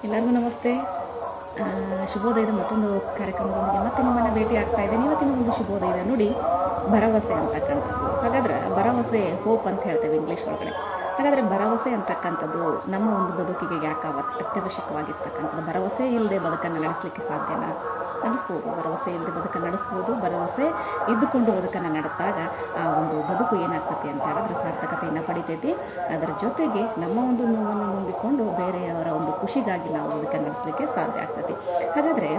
ಎಲ್ಲರಿಗೂ ನಮಸ್ತೆ. ಶುಭೋದಯದ ಮತ್ತೊಂದು ಕಾರ್ಯಕ್ರಮದೊಂದಿಗೆ ಮತ್ತೆ ನಿಮ್ಮನ್ನು ಭೇಟಿ ಆಗ್ತಾ ಇದ್ದೇನೆ. ಇವತ್ತಿನ ಒಂದು ಶುಭೋದಯ ನೋಡಿ, ಭರವಸೆ ಅಂತಕ್ಕಂಥದ್ದು. ಹಾಗಾದರೆ ಭರವಸೆ, ಹೋಪ್ ಅಂತ ಹೇಳ್ತೇವೆ ಇಂಗ್ಲೀಷ್ ಒಳಗಡೆ. ಹಾಗಾದರೆ ಭರವಸೆ ಅಂತಕ್ಕಂಥದ್ದು ನಮ್ಮ ಒಂದು ಬದುಕಿಗೆ ಯಾಕೆ ಅತ್ಯವಶ್ಯಕವಾಗಿರ್ತಕ್ಕಂಥದ್ದು? ಭರವಸೆ ಇಲ್ಲದೆ ಬದುಕನ್ನು ನಡೆಸಲಿಕ್ಕೆ ಸಾಧ್ಯನಾ? ನಡೆಸ್ಬೋದು. ಭರವಸೆ ಇಲ್ಲದೆ ಬದುಕನ್ನು ನಡೆಸ್ಬೋದು. ಭರವಸೆ ಇದ್ದುಕೊಂಡು ಬದುಕನ್ನು ನಡೆದಾಗ ಆ ಒಂದು ಬದುಕು ಏನಾಗ್ತೈತಿ ಅಂತ ಹೇಳಿದ್ರೆ ಸಾರ್ಥಕತೆಯನ್ನು ಪಡಿತೈತಿ. ಅದರ ಜೊತೆಗೆ ನಮ್ಮ ಒಂದು ನೋವನ್ನು ನುಂಗಿಕೊಂಡು ಬೇರೆಯವರ ಒಂದು ಖುಷಿಗಾಗಿ ನಾವು ಬದುಕನ್ನು ನಡೆಸಲಿಕ್ಕೆ ಸಾಧ್ಯ ಆಗ್ತೈತಿ. ಹಾಗಾದರೆ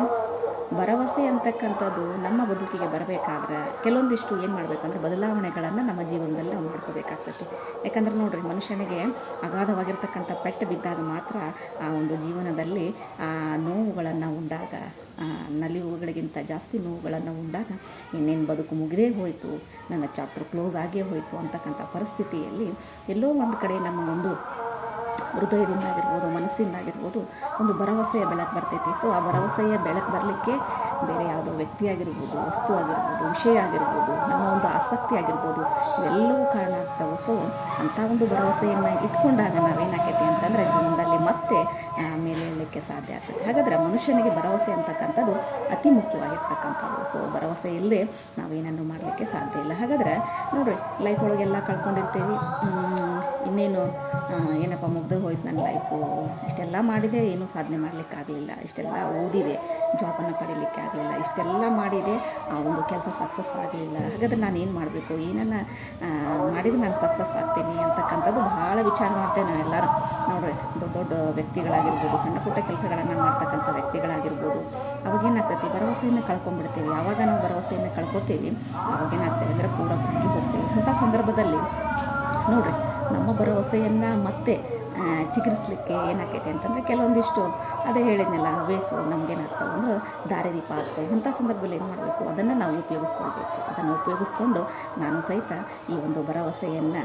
ಭರವಸೆ ಅಂತಕ್ಕಂಥದ್ದು ನಮ್ಮ ಬದುಕಿಗೆ ಬರಬೇಕಾದ್ರೆ ಕೆಲವೊಂದಿಷ್ಟು ಏನು ಮಾಡಬೇಕಂದ್ರೆ ಬದಲಾವಣೆಗಳನ್ನು ನಮ್ಮ ಜೀವನದಲ್ಲಿ ನಾವು ಮಾಡ್ಕೋಬೇಕಾಗ್ತೈತಿ. ಯಾಕಂದ್ರೆ ನೋಡಿರಿ, ಮನುಷ್ಯನಿಗೆ ಅಗಾಧವಾಗಿರ್ತಕ್ಕಂಥ ಪೆಟ್ಟು ಬಿದ್ದಾಗ ಮಾತ್ರ ಆ ಒಂದು ಜೀವನದಲ್ಲಿ ನೋವುಗಳನ್ನು ಉಂಡಾಗ, ನಲಿವುಗಳಿಗಿಂತ ಜಾಸ್ತಿ ನೋವುಗಳನ್ನು ಉಂಡಾಗ ಇನ್ನೇನು ಬದುಕು ಮುಗಿದೇ ಹೋಯಿತು, ನನ್ನ ಚಾಪ್ಟರ್ ಕ್ಲೋಸ್ ಆಗೇ ಹೋಯಿತು ಅಂತಕ್ಕಂಥ ಪರಿಸ್ಥಿತಿಯಲ್ಲಿ ಎಲ್ಲೋ ಒಂದು ಕಡೆ ನಮ್ಮ ಒಂದು ಹೃದಯದಿಂದಾಗಿರ್ಬೋದು, ಮನಸ್ಸಿಂದಾಗಿರ್ಬೋದು ಒಂದು ಭರವಸೆಯ ಬೆಳಕು ಬರ್ತೈತಿ. ಸೊ ಆ ಭರವಸೆಯ ಬೆಳಕು ಬರಲಿಕ್ಕೆ ಬೇರೆ ಯಾವುದೋ ವ್ಯಕ್ತಿ ಆಗಿರ್ಬೋದು, ವಸ್ತು ಆಗಿರ್ಬೋದು, ವಿಷಯ ಆಗಿರ್ಬೋದು, ನಮ್ಮ ಒಂದು ಆಸಕ್ತಿ ಆಗಿರ್ಬೋದು, ಇವೆಲ್ಲವೂ ಕಾರಣ ಆಗ್ತವೆ. ಸೊ ಅಂಥ ಒಂದು ಭರವಸೆಯನ್ನು ಇಟ್ಕೊಂಡಾಗ ನಾವೇನಾಕೈತಿ ಅಂತಂದರೆ ಜೀವನದಲ್ಲಿ ಮತ್ತೆ ಮೇಲೆ ಏಳಲಿಕ್ಕೆ ಸಾಧ್ಯ ಆಗ್ತದೆ. ಹಾಗಾದರೆ ಮನುಷ್ಯನಿಗೆ ಭರವಸೆ ಅಂತಕ್ಕಂಥದ್ದು ಅತಿ ಮುಖ್ಯವಾಗಿರ್ತಕ್ಕಂಥದ್ದು. ಸೊ ಭರವಸೆ ಇಲ್ಲದೆ ನಾವೇನನ್ನು ಮಾಡಲಿಕ್ಕೆ ಸಾಧ್ಯ ಇಲ್ಲ. ಹಾಗಾದರೆ ನೋಡಿರಿ, ಲೈಫ್ ಒಳಗೆಲ್ಲ ಕಳ್ಕೊಂಡಿರ್ತೀವಿ. ಇನ್ನೇನು ಏನಪ್ಪ ಮುಗ್ದು ಹೋಯ್ತು ನನ್ನ ಲೈಫು, ಇಷ್ಟೆಲ್ಲ ಮಾಡಿದೆ, ಏನೂ ಸಾಧನೆ ಮಾಡಲಿಕ್ಕಾಗಲಿಲ್ಲ, ಇಷ್ಟೆಲ್ಲ ಓದಿದೆ, ಜಾಬನ್ನು ಪಡೀಲಿಕ್ಕೆ ಆಗಲಿಲ್ಲ, ಇಷ್ಟೆಲ್ಲ ಮಾಡಿದೆ, ಆ ಒಂದು ಕೆಲಸ ಸಕ್ಸಸ್ ಆಗಲಿಲ್ಲ. ಹಾಗಾದ್ರೆ ನಾನು ಏನು ಮಾಡಬೇಕು, ಏನನ್ನು ಮಾಡಿದರೆ ನಾನು ಸಕ್ಸಸ್ ಆಗ್ತೀನಿ ಅಂತಕ್ಕಂಥದ್ದು ಭಾಳ ವಿಚಾರ ಮಾಡ್ತೇವೆ ನಾವೆಲ್ಲರೂ. ನೋಡಿರಿ, ದೊಡ್ಡ ದೊಡ್ಡ ವ್ಯಕ್ತಿಗಳಾಗಿರ್ಬೋದು, ಸಣ್ಣ ಪುಟ್ಟ ಕೆಲಸಗಳನ್ನು ಮಾಡ್ತಕ್ಕಂಥ ವ್ಯಕ್ತಿಗಳಾಗಿರ್ಬೋದು, ಅವಾಗೇನಾಗ್ತೈತಿ, ಭರವಸೆಯನ್ನು ಕಳ್ಕೊಂಡ್ಬಿಡ್ತೀವಿ. ಯಾವಾಗ ನಾವು ಭರವಸೆಯನ್ನು ಕಳ್ಕೊತೀವಿ ಅವಾಗೇನಾಗ್ತೇವೆ ಅಂದರೆ ಪೂರ ಕುಗ್ಗಿ ಹೋಗ್ತೀವಿ. ಅಂಥ ಸಂದರ್ಭದಲ್ಲಿ ನೋಡಿರಿ, ನಮ್ಮ ಭರವಸೆಯನ್ನು ಮತ್ತೆ ಚಿಗುರಿಸ್ಲಿಕ್ಕೆ ಏನಾಕೈತೆ ಅಂತಂದರೆ ಕೆಲವೊಂದಿಷ್ಟು ಅದೇ ಹೇಳಿದ್ನಲ್ಲ, ವೇಸು ನಮಗೇನಾಗ್ತವೆ ಅಂದ್ರೆ ದಾರಿದೀಪ ಆಗ್ತವೆ. ಅಂಥ ಸಂದರ್ಭದಲ್ಲಿ ಏನು ಮಾಡಬೇಕು, ಅದನ್ನು ನಾವು ಉಪಯೋಗಿಸ್ಕೊಳ್ಬೇಕು. ಅದನ್ನು ಉಪಯೋಗಿಸ್ಕೊಂಡು ನಾನು ಸಹಿತ ಈ ಒಂದು ಭರವಸೆಯನ್ನು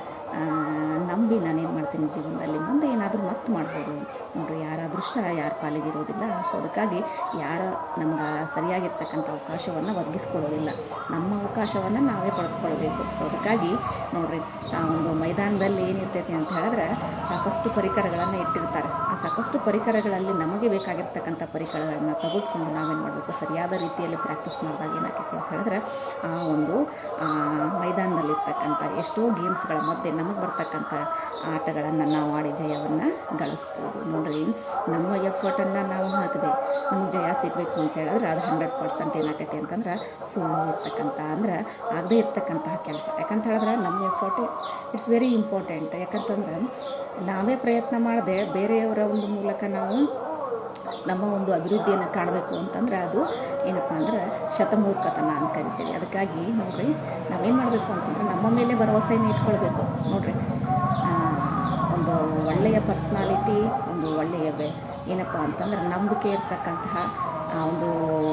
ನಂಬಿ ನಾನೇನು ಮಾಡ್ತೀನಿ, ಜೀವನದಲ್ಲಿ ಮುಂದೆ ಏನಾದರೂ ಮತ್ತೆ ಮಾಡ್ಬೋದು. ನೋಡಿರಿ, ಯಾರ ಅದೃಷ್ಟ ಯಾರ ಪಾಲಿಗಿರೋದಿಲ್ಲ. ಸೊ ಅದಕ್ಕಾಗಿ ಯಾರು ನಮ್ಗೆ ಸರಿಯಾಗಿರ್ತಕ್ಕಂಥ ಅವಕಾಶವನ್ನು ಒದಗಿಸ್ಕೊಳ್ಳೋದಿಲ್ಲ, ನಮ್ಮ ಅವಕಾಶವನ್ನು ನಾವೇ ಪಡೆದುಕೊಳ್ಬೇಕು. ಸೊ ಅದಕ್ಕಾಗಿ ನೋಡಿರಿ, ಆ ಒಂದು ಮೈದಾನದಲ್ಲಿ ಏನಿರ್ತೈತಿ ಅಂತ ಹೇಳಿದ್ರೆ ಸಾಕಷ್ಟು ಪರಿಕರಗಳನ್ನು ಇಟ್ಟಿರ್ತಾರೆ. ಆ ಸಾಕಷ್ಟು ಪರಿಕರಗಳಲ್ಲಿ ನಮಗೆ ಬೇಕಾಗಿರ್ತಕ್ಕಂಥ ಪರಿಕರಗಳನ್ನು ತೆಗೆದುಕೊಂಡು ನಾವೇನು ಮಾಡಬೇಕು, ಸರಿಯಾದ ರೀತಿಯಲ್ಲಿ ಪ್ರಾಕ್ಟೀಸ್ ಮಾಡಿದಾಗ ಏನಾಗ್ತೈತಿ ಅಂತ ಹೇಳಿದ್ರೆ ಆ ಒಂದು ಮೈದಾನದಲ್ಲಿರ್ತಕ್ಕಂಥ ಎಷ್ಟೋ ಗೇಮ್ಸ್ಗಳ ಮಧ್ಯೆ ನಮಗೆ ಬರ್ತಕ್ಕಂಥ ಆಟಗಳನ್ನು ನಾವು ಆಡಿ ಜಯವನ್ನು ಗಳಿಸ್ಬೋದು. ನೋಡಿರಿ, ನಮ್ಮ ಎಫರ್ಟನ್ನು ನಾವು ಹಾಕಿದೆ ನಮಗೆ ಜಯ ಸಿಗಬೇಕು ಅಂತ ಹೇಳಿದ್ರೆ ಅದು 100% ಏನಾಗೈತಿ ಅಂತಂದ್ರೆ ಸುಳ್ಳು ಇರ್ತಕ್ಕಂಥ, ಅಂದ್ರೆ ಆಗದೇ ಇರ್ತಕ್ಕಂತಹ ಕೆಲಸ. ಯಾಕಂತ ಹೇಳಿದ್ರೆ ನಮ್ಮ ಎಫರ್ಟ್ ಇಟ್ಸ್ ವೆರಿ ಇಂಪಾರ್ಟೆಂಟ್. ಯಾಕಂತಂದ್ರೆ ನಾವೇ ಪ್ರಯತ್ನ ಮಾಡದೆ ಬೇರೆಯವರ ಒಂದು ಮೂಲಕ ನಾವು ನಮ್ಮ ಒಂದು ಅಭಿವೃದ್ಧಿಯನ್ನು ಕಾಣಬೇಕು ಅಂತಂದ್ರೆ ಅದು ಏನಪ್ಪ ಅಂದ್ರೆ ಶತಮೂರ್ಖತನ ಅಂತ ಕರಿತೀವಿ. ಅದಕ್ಕಾಗಿ ನೋಡಿರಿ, ನಾವೇನು ಮಾಡಬೇಕು ಅಂತಂದ್ರೆ ನಮ್ಮ ಮೇಲೆ ಭರವಸೆಯನ್ನು ಇಟ್ಕೊಳ್ಬೇಕು. ನೋಡಿರಿ, ಒಂದು ಒಳ್ಳೆಯ ಪರ್ಸ್ನಾಲಿಟಿ, ಒಂದು ಒಳ್ಳೆಯ ಏನಪ್ಪ ಅಂತಂದ್ರೆ ನಂಬಿಕೆ ಇರ್ತಕ್ಕಂತಹ ಒಂದು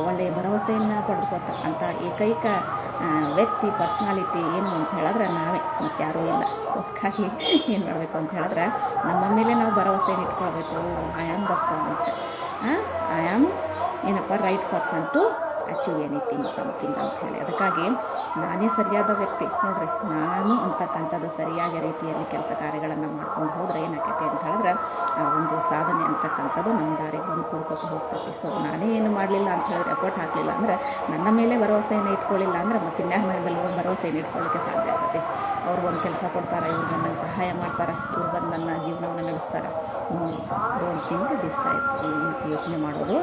ಒಳ್ಳೆಯ ಭರವಸೆಯನ್ನು ಪಡೆದುಕೊಳ್ತಕ್ಕಂಥ ಏಕೈಕ ವ್ಯಕ್ತಿ, ಪರ್ಸ್ನಾಲಿಟಿ ಏನು ಅಂತ ಹೇಳಿದ್ರೆ ನಾವೇ, ಮತ್ತು ಯಾರೂ ಇಲ್ಲ. ಸೊ ಅದಕ್ಕಾಗಿ ಏನು ಮಾಡಬೇಕು ಅಂತ ಹೇಳಿದ್ರೆ ನಮ್ಮ ಮೇಲೆ ನಾವು ಭರವಸೆಯನ್ನು ಇಟ್ಕೊಳ್ಬೇಕು. I am the point, I am ಏನಪ್ಪ right person to achieve anything something ಅಂತ ಹೇಳಿ. ಅದಕ್ಕಾಗಿ ನಾನೇ ಸರಿಯಾದ ವ್ಯಕ್ತಿ. ನೋಡಿರಿ, ನಾನು ಅಂತಕ್ಕಂಥದ್ದು ಸರಿಯಾದ ರೀತಿಯಲ್ಲಿ ಕೆಲಸ ಕಾರ್ಯಗಳನ್ನು ಮಾಡ್ಕೊಂಡು ಹೋದರೆ ಏನಾಕೈತಿ ಅಂತ ಹೇಳಿದ್ರೆ ಆ ಒಂದು ಸಾಧನೆ ಅಂತಕ್ಕಂಥದ್ದು ನಮ್ಮ ದಾರಿಗೆ ಬಂದು ಕೂಡ್ಕೊತ ಹೋಗ್ತೈತಿ. ಸೊ ನಾನೇ ಏನು ಮಾಡಲಿಲ್ಲ ಅಂತ ಹೇಳಿದ್ರೆ, ಎಫರ್ಟ್ ಹಾಕಲಿಲ್ಲ ಅಂದರೆ, ನನ್ನ ಮೇಲೆ ಭರವಸೆಯನ್ನು ಇಟ್ಕೊಳ್ಳಿಲ್ಲ ಅಂದರೆ ಮತ್ತೆ ಇನ್ಯಾರ ಮೇಲೆ ಭರವಸೆಯನ್ನು ಇಟ್ಕೊಳ್ಳಿಕ್ಕೆ ಸಾಧ್ಯ ಆಗ್ತೈತಿ. ಅವ್ರು ಒಂದು ಕೆಲಸ ಕೊಡ್ತಾರೆ, ಇವ್ರು ನನ್ನ ಸಹಾಯ ಮಾಡ್ತಾರೆ, ಇವ್ರು ಬಂದು ನನ್ನ ಜೀವನವನ್ನು ನಡೆಸ್ತಾರೆ. Don't think this type. ಈ ರೀತಿ ಯೋಚನೆ ಮಾಡೋದು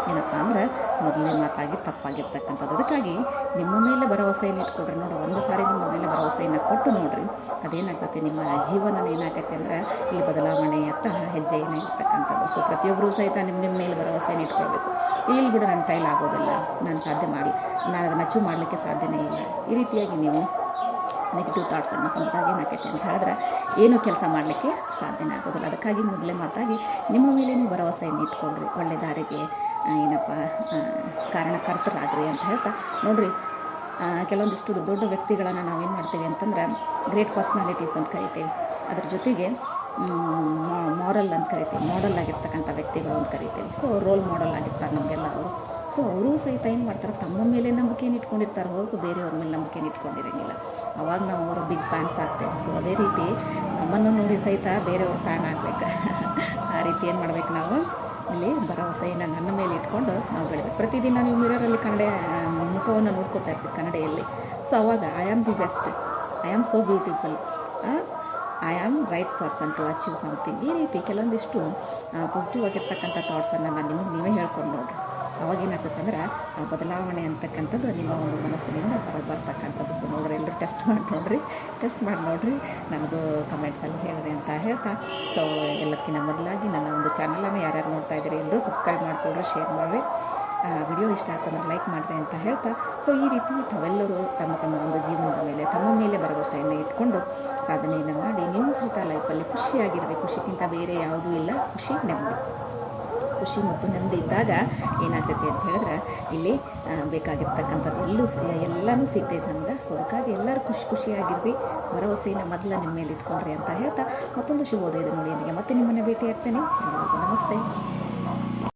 ಏನಪ್ಪ ಅಂದರೆ ಮೊದಲನೇ ಮಾತಾಗಿ ತಪ್ಪಾಗಿರ್ತಕ್ಕಂಥದ್ದು. ಅದಕ್ಕಾಗಿ ನಿಮ್ಮ ಮೇಲೆ ಭರವಸೆಯನ್ನು ಇಟ್ಕೊಡ್ರಿ. ನೋಡಿರಿ, ಒಂದು ಸಾರಿ ನಿಮ್ಮ ಮೇಲೆ ಭರವಸೆಯನ್ನು ಕೊಟ್ಟು ನೋಡಿರಿ, ಅದೇನಾಗ್ತೈತಿ, ನಿಮ್ಮ ಜೀವನ ಏನಾಗೈತೆ ಅಂದರೆ ಈ ಬದಲಾವಣೆಯತ್ತ ಹೆಜ್ಜೆಯನ್ನು ಇರ್ತಕ್ಕಂಥದ್ದು. ಸೊ ಪ್ರತಿಯೊಬ್ಬರೂ ಸಹಿತ ನಿಮ್ಮ ಮೇಲೆ ಭರವಸೆಯನ್ನು ಇಟ್ಕೊಳ್ಬೇಕು. ಇಲ್ಲಿ ಬಿಡು, ನನ್ನ ಕೈಲಾಗೋದಿಲ್ಲ, ನಾನು ಸಾಧ್ಯ ಮಾಡಿ, ನಾನು ಅದನ್ನು ಅಚೀವ್ ಮಾಡಲಿಕ್ಕೆ ಸಾಧ್ಯನೇ ಇಲ್ಲ, ಈ ರೀತಿಯಾಗಿ ನೀವು ನೆಗೆಟಿವ್ ಥಾಟ್ಸನ್ನು ಹೊಂದಿದಾಗ ಏನಾಕೈತೆ ಅಂತ ಹೇಳಿದ್ರೆ ಏನೂ ಕೆಲಸ ಮಾಡಲಿಕ್ಕೆ ಸಾಧ್ಯನೇ ಆಗೋದಿಲ್ಲ. ಅದಕ್ಕಾಗಿ ಮೊದಲೇ ಮಾತಾಗಿ ನಿಮ್ಮ ಮೇಲೆ ನೀವು ಭರವಸೆಯನ್ನು ಇಟ್ಕೊಂಡ್ರಿ, ಒಳ್ಳೆ ದಾರಿಗೆ ಏನಪ್ಪ ಕಾರಣಕರ್ತರಾಗ್ರಿ ಅಂತ ಹೇಳ್ತಾ ನೋಡಿರಿ, ಕೆಲವೊಂದಿಷ್ಟು ದೊಡ್ಡ ವ್ಯಕ್ತಿಗಳನ್ನು ನಾವೇನು ಮಾಡ್ತೀವಿ ಅಂತಂದ್ರೆ ಗ್ರೇಟ್ ಪರ್ಸ್ನಾಲಿಟೀಸ್ ಅಂತ ಕರಿತೀವಿ. ಅದ್ರ ಜೊತೆಗೆ ಮಾರಲ್ ಅಂತ ಕರಿತೀವಿ, ಮಾಡೆಲ್ ಆಗಿರ್ತಕ್ಕಂಥ ವ್ಯಕ್ತಿಗಳು ಅಂತ ಕರಿತೀವಿ. ಸೊ ರೋಲ್ ಮಾಡೆಲ್ ಆಗಿರ್ತಾರೆ ನಮಗೆಲ್ಲ ಅವರು. ಸೊ ಅವರೂ ಸಹಿತ ಏನು ಮಾಡ್ತಾರೆ, ತಮ್ಮ ಮೇಲೆ ನಂಬಿಕೆಯನ್ನು ಇಟ್ಕೊಂಡಿರ್ತಾರೆ ಹೊರತು ಬೇರೆಯವ್ರ ಮೇಲೆ ನಂಬಿಕೆಯನ್ನು ಇಟ್ಕೊಂಡಿರೋಂಗಿಲ್ಲ. ಅವಾಗ ನಾವು ಅವರ ಬಿಗ್ ಫ್ಯಾನ್ಸ್ ಆಗ್ತೇವೆ. ಸೊ ಅದೇ ರೀತಿ ನಮ್ಮನ್ನು ನೋಡಿ ಸಹಿತ ಬೇರೆಯವ್ರ ಫ್ಯಾನ್ ಆಗಬೇಕು. ಆ ರೀತಿ ಏನು ಮಾಡಬೇಕು, ನಾವು ಇಲ್ಲಿ ಭರವಸೆಯನ್ನು ನನ್ನ ಮೇಲೆ ಇಟ್ಕೊಂಡು ನಾವು ಬೆಳಿಬೇಕು. ಪ್ರತಿದಿನ ನೀವು ಮಿರರಲ್ಲಿ ಮುಖವನ್ನು ನೋಡ್ಕೋತಾ ಇರ್ತೀವಿ ಕನ್ನಡಿಯಲ್ಲಿ. ಸೊ ಅವಾಗ I am the best, I am so beautiful, I am right person to achieve something. ಈ ರೀತಿ ಕೆಲವೊಂದಿಷ್ಟು ಪಾಸಿಟಿವ್ ಆಗಿರ್ತಕ್ಕಂಥ ಥಾಟ್ಸನ್ನು ನಾನು ನೀವೇ ಹೇಳ್ಕೊಂಡು ನೋಡಿರಿ. ಅವಾಗೇನಾಗ್ತದೆ ಅಂದ್ರೆ ಆ ಬದಲಾವಣೆ ಅಂತಕ್ಕಂಥದ್ದು ನಿಮ್ಮ ಒಂದು ಮನಸ್ಸಿನಿಂದ ಬರ್ತಕ್ಕಂಥದ್ದು. ಸೊ ನೋಡ್ರಿ, ಎಲ್ಲರೂ ಟೆಸ್ಟ್ ಮಾಡಿ ನೋಡಿರಿ, ನನಗೂ ಕಮೆಂಟ್ಸಲ್ಲಿ ಹೇಳಿರಿ ಅಂತ ಹೇಳ್ತಾ, ಸೊ ಎಲ್ಲಕ್ಕಿಂತ ಮೊದಲಾಗಿ ನನ್ನ ಒಂದು ಚಾನಲನ್ನು ಯಾರ್ಯಾರು ನೋಡ್ತಾ ಇದ್ದೀರಿ ಎಲ್ಲರೂ ಸಬ್ಸ್ಕ್ರೈಬ್ ಮಾಡಿಕೊಡ್ರಿ, ಶೇರ್ ಮಾಡಿರಿ, ವಿಡಿಯೋ ಇಷ್ಟ ಆಗ್ತಂದ್ರೆ ಲೈಕ್ ಮಾಡಿರಿ ಅಂತ ಹೇಳ್ತಾ, ಸೊ ಈ ರೀತಿ ತಾವೆಲ್ಲರೂ ತಮ್ಮ ಒಂದು ಜೀವನದ ಮೇಲೆ ತಮ್ಮ ಮೇಲೆ ಭರವಸೆಯನ್ನು ಇಟ್ಕೊಂಡು ಸಾಧನೆಯನ್ನು ಮಾಡಿ ನೀವು ಸಹಿತ ಲೈಫಲ್ಲಿ ಖುಷಿಯಾಗಿರಬೇಕು. ಖುಷಿಗಿಂತ ಬೇರೆ ಯಾವುದೂ ಇಲ್ಲ, ಖುಷಿ ಮತ್ತು ನೆಮ್ಮದಿ ಇದ್ದಾಗ ಏನಾಗ್ತೈತಿ ಅಂತ ಹೇಳಿದ್ರೆ ಇಲ್ಲಿ ಬೇಕಾಗಿರ್ತಕ್ಕಂಥದ್ದು ಎಲ್ಲನೂ ಸಿಗ್ತೈತೆ ನಮ್ಗೆ. ಸೊ ಅದಕ್ಕಾಗಿ ಎಲ್ಲರೂ ಖುಷಿಯಾಗಿರ್ರಿ, ಭರವಸೆಯನ್ನು ಮೊದಲ ನಿಮ್ಮ ಮೇಲೆ ಇಟ್ಕೊಂಡ್ರಿ ಅಂತ ಹೇಳ್ತಾ ಮತ್ತೊಂದು ಶುಭೋದಯದ ನುಡಿಯೊಂದಿಗೆ ಮತ್ತೆ ನಿಮ್ಮನ್ನು ಭೇಟಿ ಆಗ್ತೇನೆ. ಎಲ್ಲರಿಗೂ ನಮಸ್ತೆ.